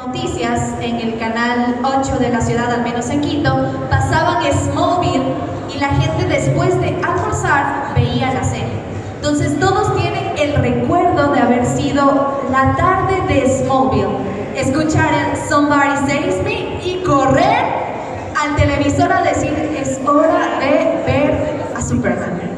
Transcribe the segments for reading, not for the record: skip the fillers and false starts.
Noticias en el canal 8 de la ciudad, al menos en Quito, pasaban Smallville y la gente después de almorzar veía la serie. Entonces todos tienen el recuerdo de haber sido la tarde de Smallville, escuchar el Somebody Saves Me y correr al televisor a decir es hora de ver a Superman.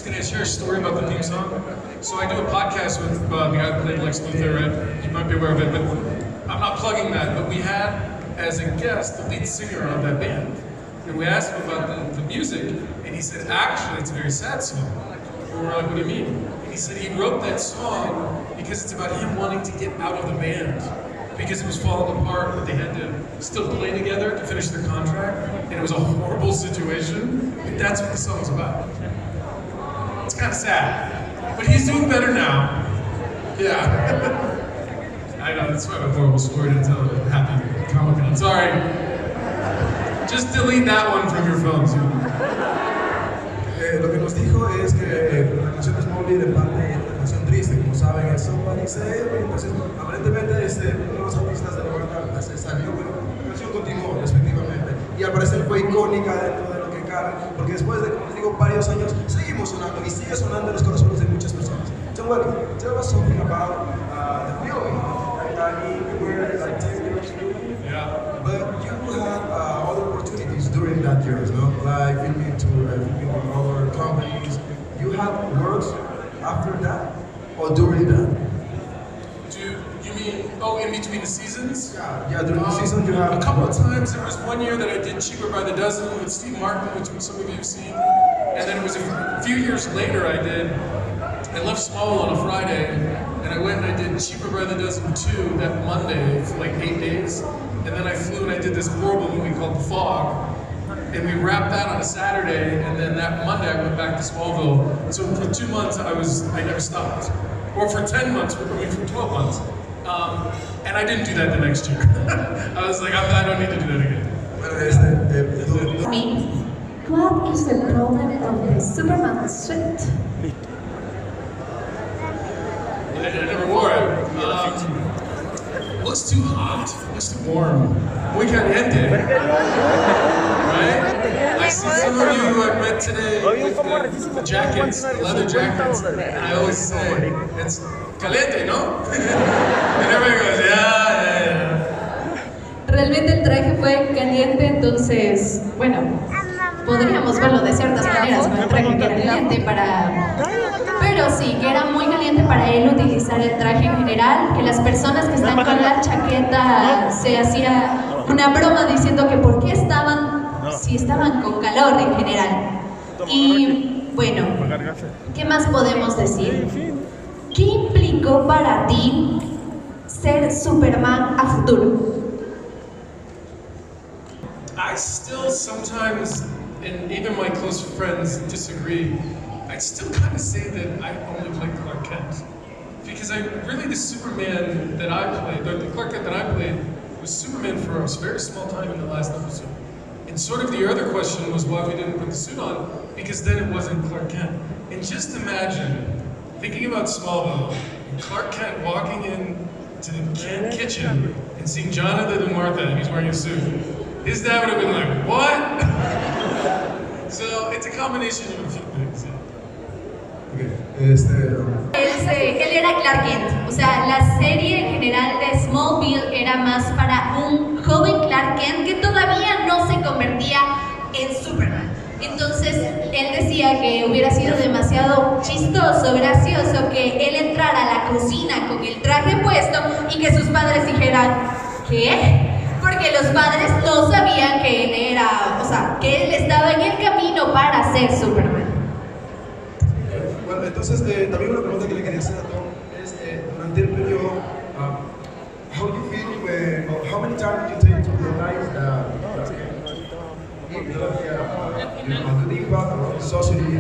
Can I share a story about the theme song? So I do a podcast with the guy who played Lex Luthor, right? You might be aware of it, but I'm not plugging that. But we had, as a guest, the lead singer of that band. And we asked him about the music, and he said, actually, it's a very sad song. And we were like, what do you mean? And he said he wrote that song because it's about him wanting to get out of the band. Because it was falling apart, but they had to still play together to finish their contract. And it was a horrible situation. But that's what the song's about. It's kind of sad, but he's doing better now. Yeah. I know, that's why a horrible story to tell a happy Comic-Con. Sorry. Just delete that one from your phone, too. Lo que nos dijo es que la canción de Smallville en parte es una canción triste, como saben, es Somebody Save Me. Entonces, aparentemente, uno de los artistas de la banda se salió, pero la canción continuó, respectivamente. Y al parecer fue icónica dentro de lo que cabe, porque después de, como les digo, varios años, seguimos sonando y sigue sonando en los corazones de muchas personas. So, well, tell us something about the film. We were like 10 years ago. Yeah. But you had other opportunities during that years, no? Like filming with other companies. You had works after that or during that? You mean, in between the seasons? Yeah, during the season you have... A couple of times. There was one year that I did Cheaper by the Dozen with Steve Martin, which some of you have seen. And then it was a few years later I left Smallville on a Friday, and I went and I did Cheaper by the Dozen 2 that Monday for like 8 days. And then I flew and I did this horrible movie called The Fog. And we wrapped that on a Saturday, and then that Monday I went back to Smallville. So for 2 months I never stopped. Or for 10 months, for 12 months. And I didn't do that the next year. I was like, I don't need to do that again. Me, what is the problem of the Superman suit? I never wore it. Looks too hot. Looks too warm. Muy caliente. Right? I see some of you who I met today with the jackets, the leather jackets, and I always say, it's caliente, ¿no? And everybody goes, yeah. Realmente el traje fue caliente, entonces, bueno, podríamos verlo de ciertas maneras con el traje que era caliente pero sí, que era muy caliente para él utilizar el traje en general, que las personas que están con la chaqueta se hacía una broma diciendo que por qué si estaban con calor en general. Y bueno, ¿qué más podemos decir? ¿Qué implicó para ti ser Superman a futuro? I still sometimes, and even my close friends disagree, I still kind of say that I only play Clark Kent. Because the Superman that I played, the Clark Kent that I played, was Superman for a very small time in the last episode. And sort of the other question was why we didn't put the suit on, because then it wasn't Clark Kent. And just imagine, thinking about Smallville, Clark Kent walking in to the kitchen and seeing Jonathan and Martha, and he's wearing a suit. His dad would have been like, what? So it's a combination of a few things. Él era Clark Kent, o sea, la serie en general de Smallville era más para un joven Clark Kent que todavía no se convertía en Superman. Entonces, él decía que hubiera sido demasiado chistoso, gracioso que él entrara a la cocina con el traje puesto y que sus padres dijeran, ¿qué? Porque los padres no sabían que él era, o sea, que él estaba en el camino para ser Superman. Bueno, entonces, también una pregunta que le quería hacer a Tom es, durante el periodo, how you feel when, or how many times did you take to realize that the impact of the society,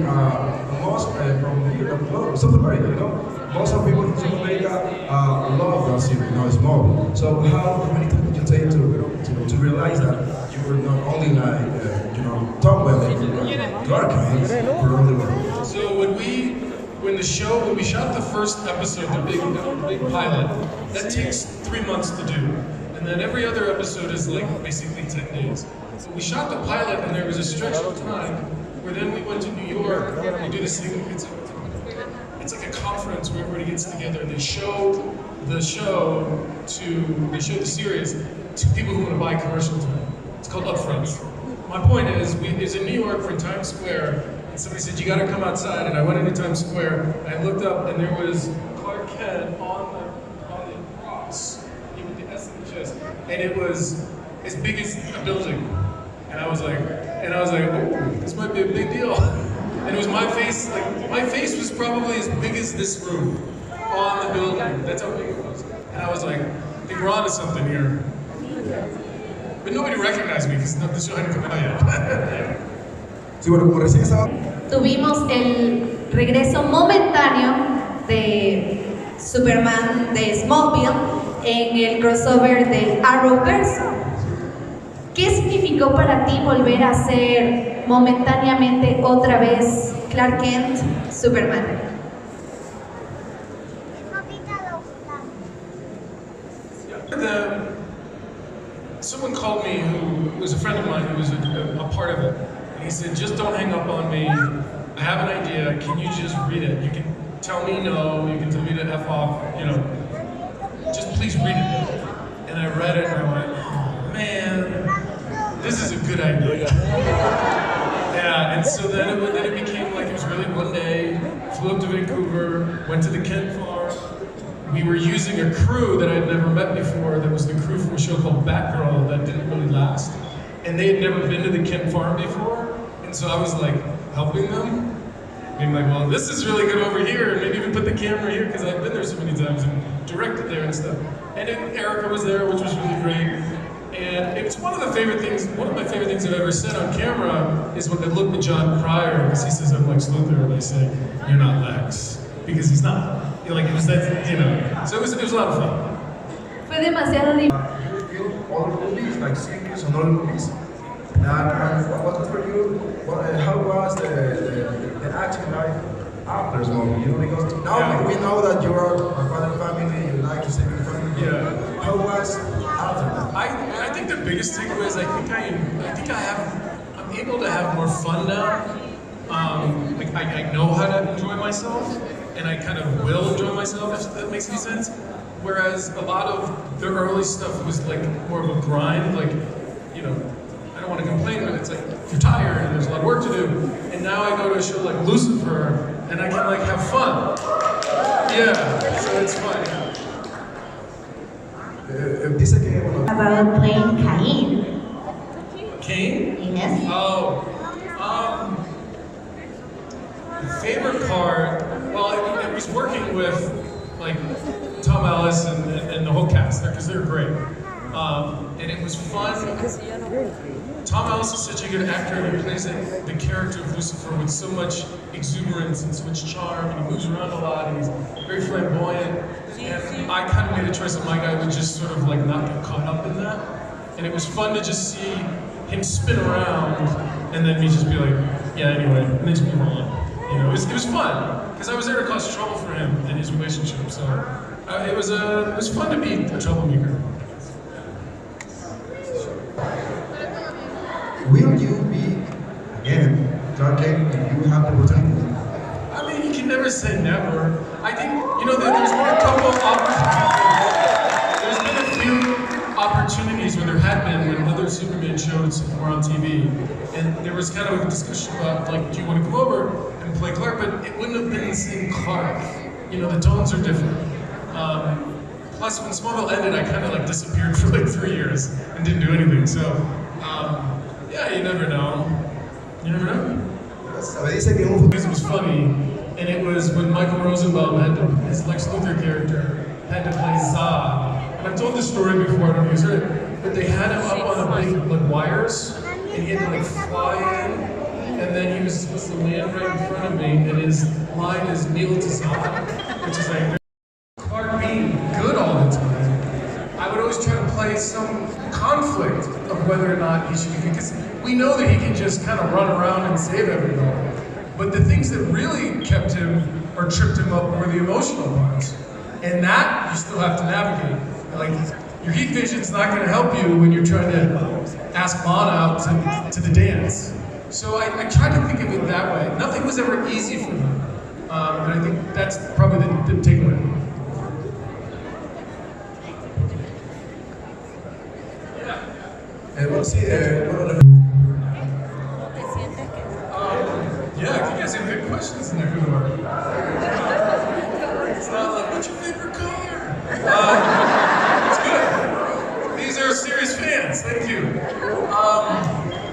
most from here, South America, most of people because you know Smallville. So how many times did you take to realize that you were not only like Tom Welling, Clark Kent, for all the world? So when we shot the first episode, the big pilot, that takes 3 months to do. And then every other episode is like basically 10 days. So we shot the pilot and there was a stretch of time where then we went to New York and we do this thing, it's like a conference where everybody gets together and they show the series to people who want to buy commercial time. It's called Upfronts. My point is, we was in New York, we're in Times Square, and somebody said, you gotta come outside, and I went into Times Square, and I looked up, and there was Clark Kent on the cross, with the S in the chest, and it was as big as a building. And I was like, oh, this might be a big deal. And it was my face, my face was probably as big as this room on the building. That's how big it was. And I was like, I think we're onto something here. But nobody recognized me because the show hadn't come out yet. Sí, bueno, como recién estaba... Tuvimos el regreso momentáneo de Superman de Smallville en el crossover del Arrowverse. ¿Qué significó para ti volver a ser momentáneamente otra vez Clark Kent, Superman? Someone called me who was a friend of mine who was a part of it. And he said, just don't hang up on me. I have an idea. Can you just read it? You can tell me no. You can tell me to F off. Just please read it. And I read it and I went, oh man, this is a good idea. Yeah, and so then it became like it was really one day, flew up to Vancouver, went to the Kent farm. We were using a crew that I'd never met before, that was the crew from a show called Batgirl that didn't really last. And they had never been to the Kent farm before, and so I was like helping them, being like, well, this is really good over here, and maybe even put the camera here, because I've been there so many times and directed there and stuff. And then Erica was there, which was really great. And it's one of my favorite things I've ever said on camera is when I look at John Cryer, because he says I'm Lex Luthor, and I say, you're not Lex, because he's not. Like it was that, So it was a lot of fun. Fue demasiado divertido. You film other movies, like series and other movies. And what was for you? How was the acting life after Smallville? Because now we know that you are a father family, you like to save your family. Yeah. How was after that? I think the biggest takeaway is I'm able to have more fun now. I know how to enjoy myself, and I kind of will enjoy myself, if that makes any sense. Whereas a lot of the early stuff was like more of a grind, I don't want to complain, but it's like you're tired and there's a lot of work to do. And now I go to a show like Lucifer, and I can have fun. Yeah, so it's fun. About playing Cain. Cain? Yes. Oh. Favorite part, well, it was working with Tom Ellis and the whole cast because they're great. And it was fun. Tom Ellis is such a good actor, and he plays the character of Lucifer with so much exuberance and so much charm, and he moves around a lot, and he's very flamboyant. And I kind of made a choice that my guy would just sort of not get caught up in that. And it was fun to just see him spin around, and then me just be like, yeah, anyway, and then just move on. It was fun, because I was there to cause trouble for him and his relationship, so it was fun to be a troublemaker. Will you be, again, Clark Kent, if you have the opportunity? I mean, you can never say never. I think, there's been a couple of opportunities. There's been a few opportunities where there had been when other Superman shows were on TV. And there was kind of a discussion about, do you want to come over and play Clark? But it wouldn't have been the same Clark. The tones are different. Plus, when Smallville ended, I kind of disappeared for 3 years and didn't do anything. So, yeah, you never know. You never know. Because it was funny, and it was when Michael Rosenbaum his Lex Luthor character had to play Zod. And I've told this story before, I don't know if you've heard it, but they had him up on a big wires, and he had to fly in, and then he was supposed to land right in front of me, and his line is kneel to Zod, which is Clark being good all the time. place some conflict of whether or not he should be, because we know that he can just kind of run around and save everyone. But the things that really kept him or tripped him up were the emotional parts. And that you still have to navigate. Like, your heat vision's not going to help you when you're trying to ask Mana out to the dance. So I tried to think of it that way. Nothing was ever easy for me. And I think that's probably the takeaway. Bueno, sí, Yeah, you guys have good questions in there. It's not like, what's your favorite color? It's good. These are serious fans, thank you.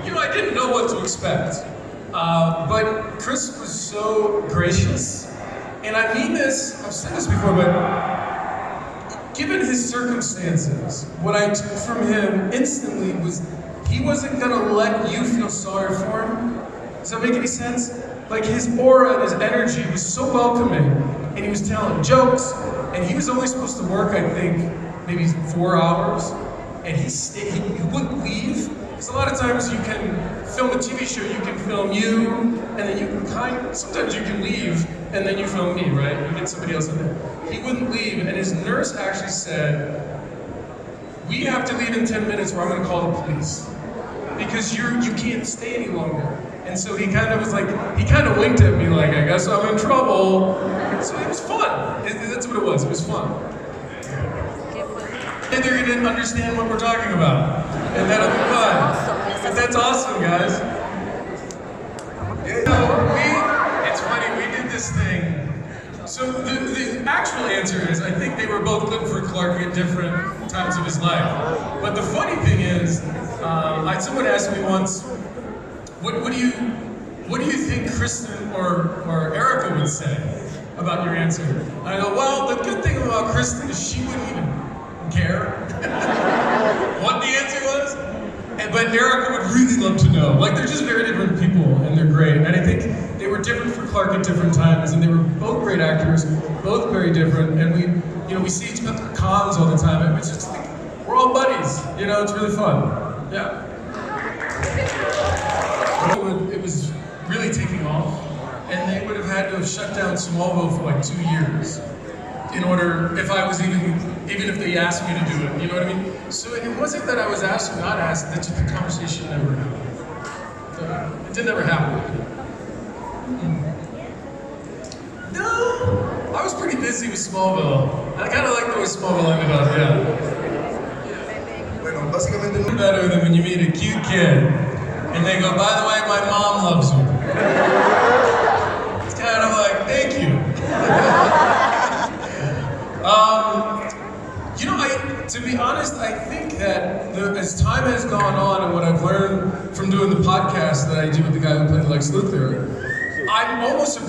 You know, I didn't know what to expect. But Chris was so gracious. And I mean this, I've said this before, but given his circumstances, what I took from him instantly was he wasn't gonna let you feel sorry for him. Does that make any sense? Like, his aura and his energy was so welcoming, and he was telling jokes, and he was only supposed to work, I think, maybe 4 hours, and he stayed, he wouldn't leave. Because a lot of times you can film a TV show, you can film you, and then you can sometimes you can leave, and then you film me, right? You get somebody else in there. He wouldn't leave, and his nurse actually said, we have to leave in 10 minutes or I'm gonna call the police. Because you can't stay any longer. And so he kind of was like, he kind of winked at me like, I guess I'm in trouble. So it was fun. That's what it was fun. And they're gonna understand what we're talking about. And that'll be fun. But that's awesome, guys. It's funny, we did this thing. So the actual answer is, I think they were both good for Clark at different times of his life. But the funny thing is, someone asked me once, what do you think Kristen or Erica would say about your answer? And I go, well, the good thing about Kristen is she wouldn't even care what the answer was. But Erica would really love to know. Like, they're just very different people, and they're great. And I think they were different for Clark at different times, and they were both great actors, both very different. And we see each other at cons all the time. And it's just like, we're all buddies. You know, it's really fun. Yeah. It was really taking off, and they would have had to have shut down Smallville for like 2 years in order, even if they asked me to do it, you know what I mean? So it wasn't that I was asked or not asked, that just the conversation never happened. So it didn't ever happen. No, I was pretty busy with Smallville. I kind of like the way Smallville ended up, yeah. Bueno, básicamente no. Better than when you meet a cute kid, and they go, by the way, my mom loves you. It's kind of like, thank you. You know, to be honest, I think that as time has gone on and what I've learned from doing the podcast that I do with the guy who played Lex Luthor, I'm almost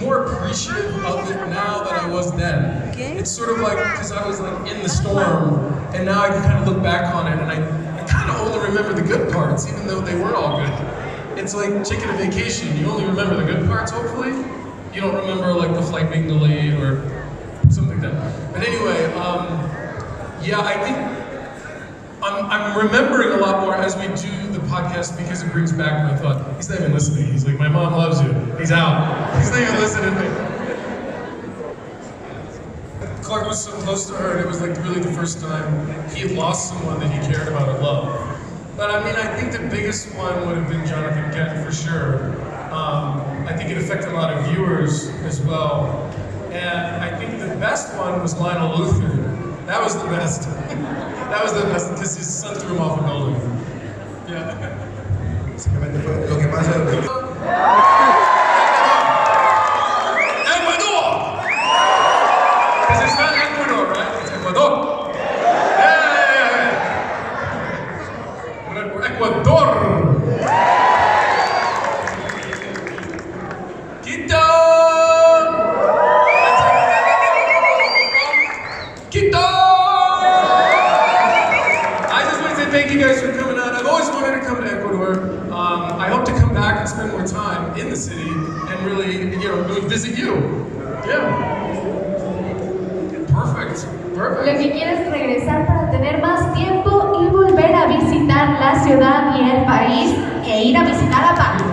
more appreciative of it now than I was then. It's sort of like, because I was like in the storm, and now I can kind of look back on it, and I kind of only remember the good parts, even though they were all good. It's like taking a vacation. You only remember the good parts, hopefully. You don't remember like the flight being delayed or something like that. But anyway, yeah, I think I'm remembering a lot more as we do the podcast because it brings back my thought. He's not even listening. He's like, my mom loves you. He's out. He's not even listening to me. Clark was so close to her, and it was like really the first time he had lost someone that he cared about or loved. But I mean, I think the biggest one would have been Jonathan Kent for sure. I think it affected a lot of viewers as well. And I think the best one was Lionel Luthor. That was the best. That was the best because his son threw him off a building. Yeah. Básicamente fue lo que más Ecuador! Because it's not Ecuador, right? It's Ecuador. Yeah. We're Ecuador! Quito! Quito! I just want to say thank you guys for coming out. I've always wanted to come to Ecuador. I hope to come back and spend more time in the city and really, visit you. Yeah. Perfect. Lo que quieres es regresar para tener más tiempo París e ir a visitar a Pablo.